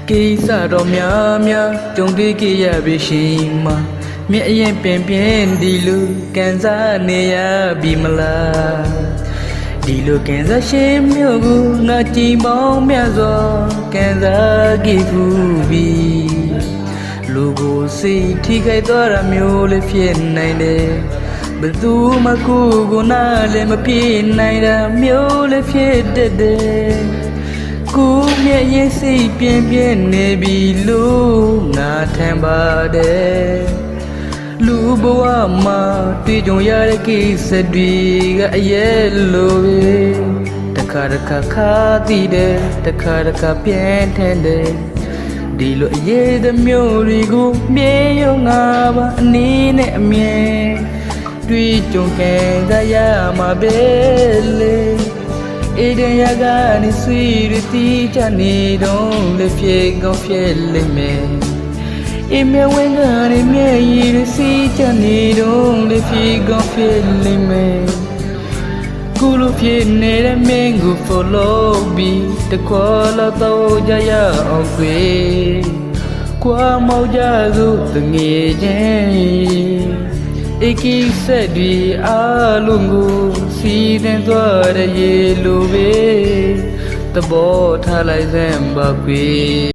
ကိစ္စတော့များကြုံတွေ့ကြရပြီရှင်မှာမြက်အရင်ပင်ဒီလိုကန်စားနေရပြီမလားဒီလိုကန်စားရှင်မျိုးကိုငါကြည်ပေါင်းမြတ်စွာကန်စားကြည့်ဘူးပြီလူကိုစိတ်ထိခိုက်သွားတာမျိုးလည်းဖြစ်နိုင်တယ်ဘယ်သူမှကိုနားလည်းမပြေနိုင်တာမျိုးလည်းဖြစ်တတ်တယ်ကိုမြဲရင်စိတ်ပြင်းနေပြီလို့ငါထင်ပါတယ်လူဘဝမှာတွေ့ကြုံရတဲ့ကိစ္စတွေကအရဲ့လိုပဲတစ်ခါခါသိတယ်တစ်ခါပြန်ထန်တယ်ဒီလိုအရေးသမျိုးတွေကိုမြေရောငါပါအနေနဲ့အမြင်တွေ့ကြုံခဲ့ကြရမှာပဲလေအေးတဲ့ရကနေဆွေရတီးချနေတော့လည်းဖြစ်ကောင်းဖြစ်လိမ့်မယ်အေးမြဝင်ကနေမြည်ရည်စီးချနေတော့လည်းဖြစ်ကောင်းဖြစ်လိမ့်မယ်ကုလိုဖြစ်နေတဲ့မင်းကို follow ပြီးတခေါ်တော့ကြရအောင်ကွေကွာမောက်ကြစို့တငယ်ချင်းဧကိစ္စတွေအားလုံးကိုစီးတဲ့သွားတဲ့ရေလိုပဲသဘောထားလိုက်စမ်းပါကွေ